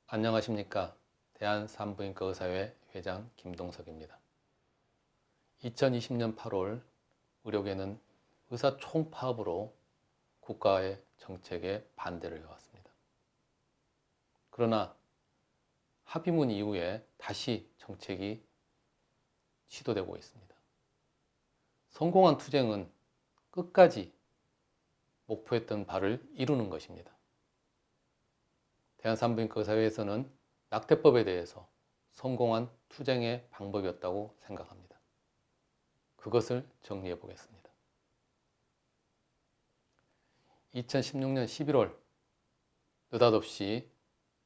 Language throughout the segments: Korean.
안녕하십니까. 대한산부인과 의사회 회장 김동석입니다. 2020년 8월 의료계는 의사 총파업으로 국가의 정책에 반대를 해왔습니다. 그러나 합의문 이후에 다시 정책이 시도되고 있습니다. 성공한 투쟁은 끝까지 목표했던 바를 이루는 것입니다. 대한산부인과 의사회에서는 낙태법에 대해서 성공한 투쟁의 방법이었다고 생각합니다. 그것을 정리해 보겠습니다. 2016년 11월 느닷없이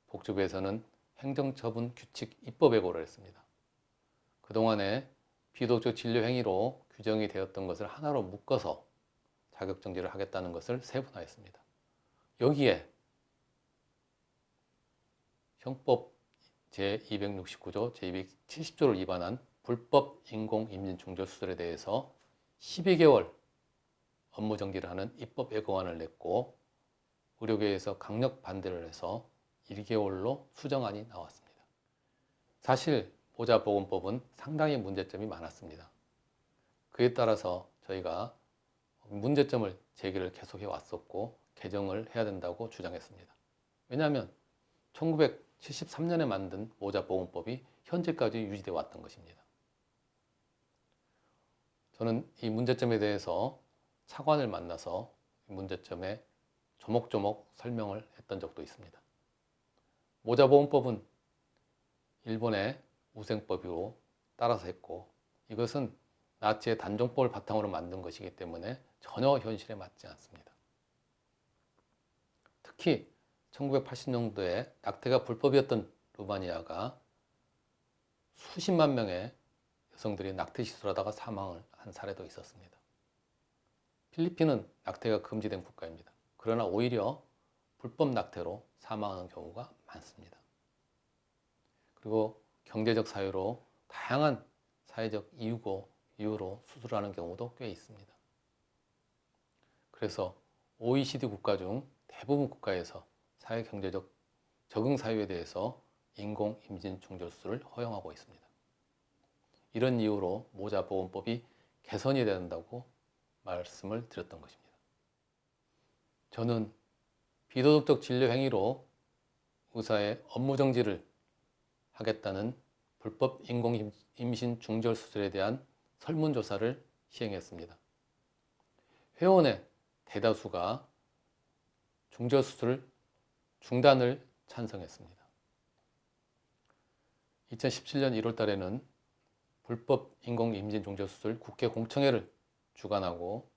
복지부에서는 행정처분 규칙 입법 예고를 했습니다. 그동안에 비도덕적 진료 행위로 규정이 되었던 것을 하나로 묶어서 자격정지를 하겠다는 것을 세분화했습니다. 여기에 형법 제269조, 제270조를 위반한 불법 인공임신중절수술에 대해서 12개월 업무정지를 하는 입법 예고안을 냈고 의료계에서 강력 반대를 해서 1개월로 수정안이 나왔습니다. 사실 모자보건법은 상당히 문제점이 많았습니다. 그에 따라서 저희가 문제점을 제기를 계속해 왔었고 개정을 해야 된다고 주장했습니다. 왜냐하면 1973년에 만든 모자보건법이 현재까지 유지되어 왔던 것입니다. 저는 이 문제점에 대해서 차관을 만나서 문제점에 조목조목 설명을 했던 적도 있습니다. 모자보건법은 일본의 우생법으로 따라서 했고 이것은 나치의 단종법을 바탕으로 만든 것이기 때문에 전혀 현실에 맞지 않습니다. 특히 1980년도에 낙태가 불법이었던 루마니아가 수십만 명의 여성들이 낙태 시술하다가 사망을 한 사례도 있었습니다. 필리핀은 낙태가 금지된 국가입니다. 그러나 오히려 불법 낙태로 사망하는 경우가 많습니다. 그리고 경제적 사유로 다양한 사회적 이유로 수술하는 경우도 꽤 있습니다. 그래서 OECD 국가 중 대부분 국가에서 사회경제적 적응 사유에 대해서 인공임신중절수술을 허용하고 있습니다. 이런 이유로 모자보건법이 개선이 된다고 말씀을 드렸던 것입니다. 저는 비도덕적 진료 행위로 의사의 업무정지를 하겠다는 불법 인공임신 중절수술에 대한 설문조사를 시행했습니다. 회원의 대다수가 중절수술 중단을 찬성했습니다. 2017년 1월 달에는 불법 인공임신 중절수술 국회 공청회를 주관하고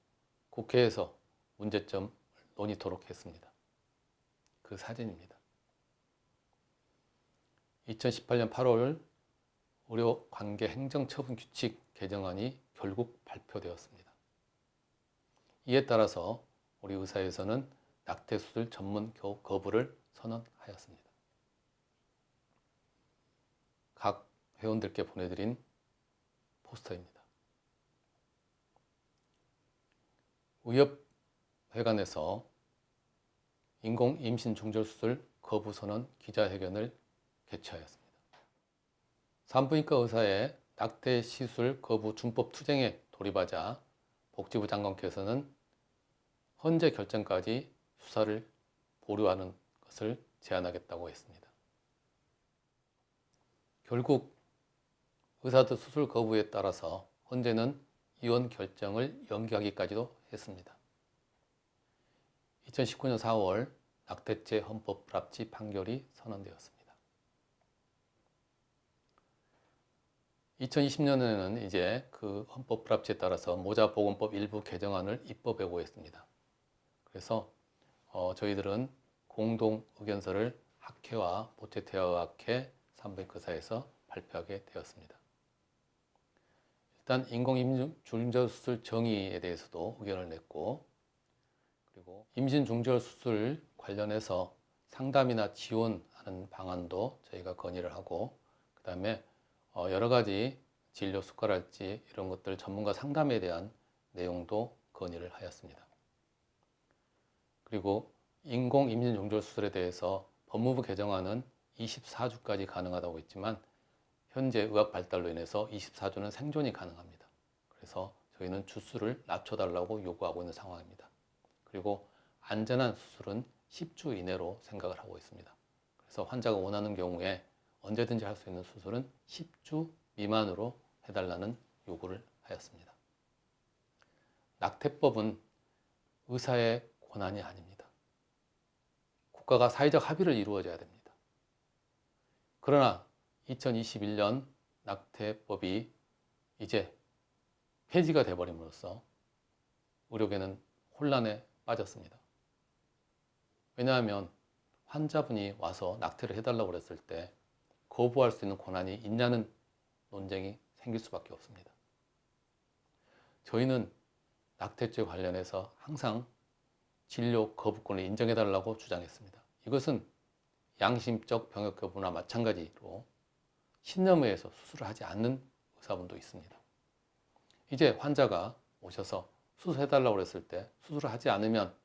국회에서 문제점 논의토록 했습니다. 그 사진입니다. 2018년 8월 의료관계 행정처분 규칙 개정안이 결국 발표되었습니다. 이에 따라서 우리 의사회에서는 낙태수술 전문 거부를 선언하였습니다. 각 회원들께 보내드린 포스터입니다. 의협회관에서 인공임신 중절수술 거부 선언 기자회견을 개최하였습니다. 산부인과 의사의 낙태 시술 거부 준법 투쟁에 돌입하자 복지부 장관께서는 헌재 결정까지 수사를 보류하는 것을 제안하겠다고 했습니다. 결국 의사들 수술 거부에 따라서 헌재는 이혼 결정을 연기하기까지도 했습니다. 2019년 4월 낙태죄 헌법 불합치 판결이 선언되었습니다. 2020년에는 이제 그 헌법 불합치에 따라서 모자보건법 일부 개정안을 입법 예고했습니다. 그래서 저희들은 공동 의견서를 학회와 보채태아학회 산부인과사에서 발표하게 되었습니다. 일단 인공임신중절수술 정의에 대해서도 의견을 냈고 그리고 임신중절수술 관련해서 상담이나 지원하는 방안도 저희가 건의를 하고 그 다음에 여러 가지 진료 수가랄지 이런 것들 전문가 상담에 대한 내용도 건의를 하였습니다. 그리고 인공임신중절수술에 대해서 법무부 개정안은 24주까지 가능하다고 했지만 현재 의학 발달로 인해서 24주는 생존이 가능합니다. 그래서 저희는 주수를 낮춰달라고 요구하고 있는 상황입니다. 그리고 안전한 수술은 10주 이내로 생각을 하고 있습니다. 그래서 환자가 원하는 경우에 언제든지 할 수 있는 수술은 10주 미만으로 해달라는 요구를 하였습니다. 낙태법은 의사의 권한이 아닙니다. 국가가 사회적 합의를 이루어져야 됩니다. 그러나 2021년 낙태법이 이제 폐지가 되어버림으로써 의료계는 혼란에 빠졌습니다. 왜냐하면 환자분이 와서 낙태를 해달라고 했을 때 거부할 수 있는 권한이 있냐는 논쟁이 생길 수밖에 없습니다. 저희는 낙태죄 관련해서 항상 진료 거부권을 인정해달라고 주장했습니다. 이것은 양심적 병역 거부나 마찬가지로 신념에 의해서 수술을 하지 않는 의사분도 있습니다. 이제 환자가 오셔서 수술해달라고 했을 때 수술을 하지 않으면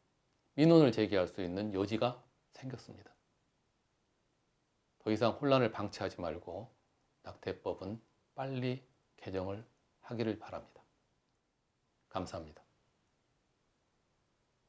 민원을 제기할 수 있는 여지가 생겼습니다. 더 이상 혼란을 방치하지 말고 낙태법은 빨리 개정을 하기를 바랍니다. 감사합니다.